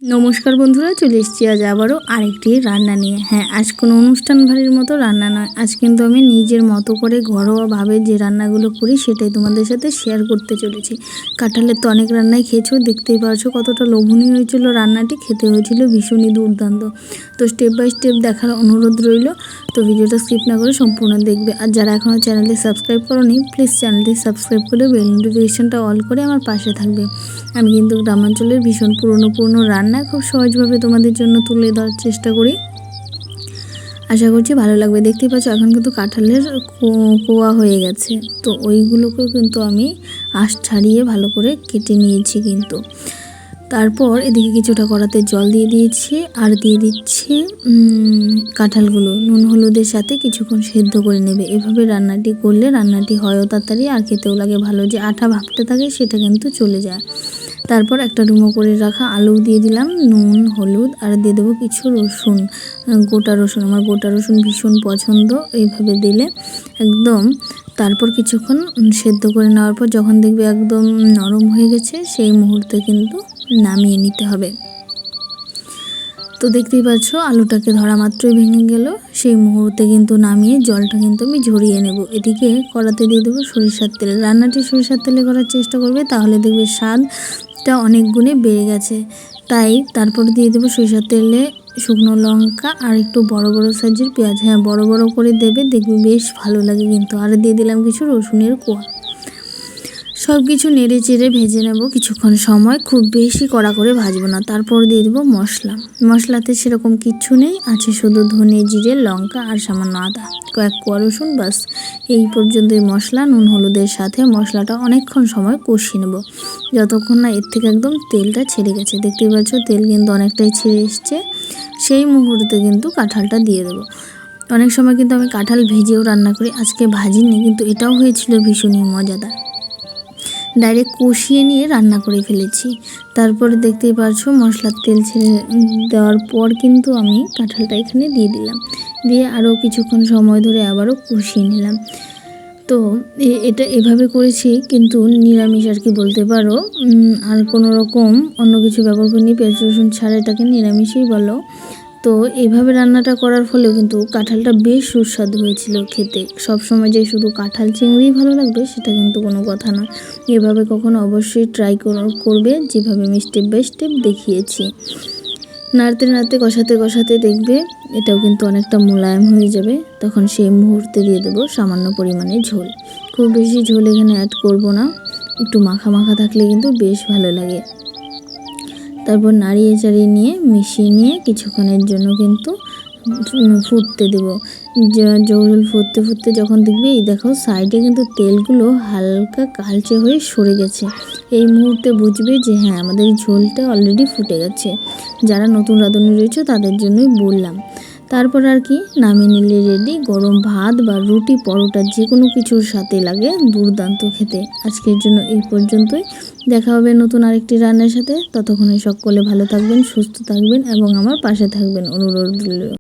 নমস্কার বন্ধুরা, চলে এসেছি আজ আবারও আরেকটি রান্না নিয়ে। হ্যাঁ, আজ কোনো অনুষ্ঠান বাড়ির মতো রান্না নয়। আজ কিন্তু আমি নিজের মতো করে ঘরোয়াভাবে যে রান্নাগুলো করি সেটাই তোমাদের সাথে শেয়ার করতে চলেছি। কাঁঠালের তো অনেক রান্নাই খেয়েছো, দেখতেই পারছো কতটা লোভনীয় হয়েছিল রান্নাটি, খেতে হয়েছিল ভীষণই দুর্দান্ত। তো স্টেপ বাই স্টেপ দেখার অনুরোধ রইল। তো ভিডিওটা স্কিপ না করে সম্পূর্ণ দেখবে। আর যারা এখনও চ্যানেলটি সাবস্ক্রাইব করোনি, প্লিজ চ্যানেলটি সাবস্ক্রাইব করে বেল নোটিফিকেশনটা অল করে আমার পাশে থাকবে। আমি কিন্তু গ্রামাঞ্চলের ভীষণ পুরনো রান্না খুব সহজভাবে তোমাদের জন্য তুলে ধরার চেষ্টা করি। আশা করছি ভালো লাগবে। দেখতেই পাচ্ছ এখন কিন্তু কাঁঠালের কোয়া হয়ে গেছে, তো ওইগুলোকেও কিন্তু আমি আঁশ ছাড়িয়ে ভালো করে কেটে নিয়েছি। কিন্তু তারপর এদিকে কিছুটা কড়াতে জল দিয়ে দিয়েছি আর দিয়ে দিচ্ছি কাঁঠালগুলো নুন হলুদের সাথে কিছুক্ষণ সেদ্ধ করে নেবে। এভাবে রান্নাটি করলে রান্নাটি হয়ও তাড়াতাড়ি আর খেতেও লাগে ভালো। যে আঠা ভাবটা থাকে সেটা কিন্তু চলে যায়। তারপর একটা ডুমো করে রাখা আলু দিয়ে দিলাম, নুন হলুদ আর দিয়ে দেবো কিছু রসুন, গোটা রসুন। আমার গোটা রসুন ভীষণ পছন্দ। এইভাবে দিলে একদম তারপর কিছুক্ষণ সেদ্ধ করে নেওয়ার পর যখন দেখবে একদম নরম হয়ে গেছে সেই মুহূর্তে কিন্তু নামিয়ে নিতে হবে। তো দেখতেই পাচ্ছ আলুটাকে ধরা মাত্রই ভেঙে গেল, সেই মুহূর্তে কিন্তু নামিয়ে জলটা কিন্তু আমি ঝরিয়ে নেব। এদিকে কড়াতে দিয়ে দেবো সরিষার তেল। রান্নাটি সরিষার তেলে করার চেষ্টা করবে, তাহলে দেখবে স্বাদটা অনেক গুণে বেড়ে গেছে। তাই তারপর দিয়ে দেবো সরিষার তেলে শুকনো লঙ্কা আর একটু বড় বড় সাইজের পেঁয়াজ। হ্যাঁ, বড় বড় করে দেবে, দেখবে বেশ ভালো লাগে কিন্তু। আর দিয়ে দিলাম কিছু রসুনের কোয়া। সব কিছু নেড়ে চেড়ে ভেজে নেব কিছুক্ষণ সময়, খুব বেশি কড়া করে ভাজবো না। তারপর দিয়ে দেবো মশলাতে সেরকম কিচ্ছু নেই, আছে শুধু ধনে জিরে লঙ্কা আর সামান্য আদা, কয়েক কোয়া রসুন, বাস এই পর্যন্তই মশলা। নুন হলুদের সাথে মশলাটা অনেকক্ষণ সময় কষিয়ে নেব, যতক্ষণ না এর থেকে একদম তেলটা ছেড়ে গেছে। দেখতেই পাচ্ছ তেল কিন্তু অনেকটাই ছেড়ে এসছে। সেই মুহূর্তে কিন্তু কাঁঠালটা দিয়ে দেবো। অনেক সময় কিন্তু আমি কাঁঠাল ভেজেও রান্না করি, আজকে ভাজিনি, কিন্তু এটাও হয়েছিল ভীষণই মজাদার। ডাইরেক্ট কষিয়ে নিয়ে রান্না করে ফেলেছি। তারপরে দেখতেই পারছো মশলার তেল ছেড়ে দেওয়ার পর কিন্তু আমি কাঁঠালটা এখানে দিয়ে দিলাম, দিয়ে আরও কিছুক্ষণ সময় ধরে আবারও কষিয়ে নিলাম। তো এটা এভাবে করেছি কিন্তু নিরামিষ আর কি বলতে পারো, আর কোনো রকম অন্য কিছু ব্যবহার করিনি, পেঁয়াজ রসুন ছাড়া এটাকে নিরামিষই বলো। তো এভাবে রান্নাটা করার ফলেও কিন্তু কাঁঠালটা বেশ সুস্বাদু হয়েছিল খেতে। সবসময় যে শুধু কাঁঠাল চিংড়িই ভালো লাগবে সেটা কিন্তু কোনো কথা নয়। এভাবে কখনো অবশ্যই ট্রাই করবে, যেভাবে আমি স্টেপ বাই স্টেপ দেখিয়েছি। নাড়তে নাড়তে কষাতে দেখবে এটাও কিন্তু অনেকটা মোলায়েম হয়ে যাবে। তখন সেই মুহূর্তে দিয়ে দেবো সামান্য পরিমাণে ঝোল। খুব বেশি ঝোল এখানে অ্যাড করব না, একটু মাখা মাখা থাকলে কিন্তু বেশ ভালো লাগে। তারপর নাড়িয়ে চাড়িয়ে নিয়ে মিশিয়ে নিয়ে কিছুক্ষণের জন্য কিন্তু ফুটতে দেবো। ঝোল ফুটতে ফুটতে যখন দেখবে এই দেখো সাইডে কিন্তু তেলগুলো হালকা কালচে হয়ে সরে গেছে, এই মুহূর্তে বুঝবে যে হ্যাঁ আমাদের ঝোলটা অলরেডি ফুটে গেছে। যারা নতুন রাঁধুনি রয়েছে তাদের জন্যই বললাম। তারপর আর কি নামিয়ে নিলে রেডি। গরম ভাত বা রুটি পরোটা যে কোনো কিছুর সাথে লাগে দুর্দান্ত খেতে। আজকের জন্য এই পর্যন্তই, দেখা হবে নতুন আরেকটি রান্নার সাথে। ততক্ষণে সকলে ভালো থাকবেন, সুস্থ থাকবেন এবং আমার পাশে থাকবেন অনুরোধ রইল।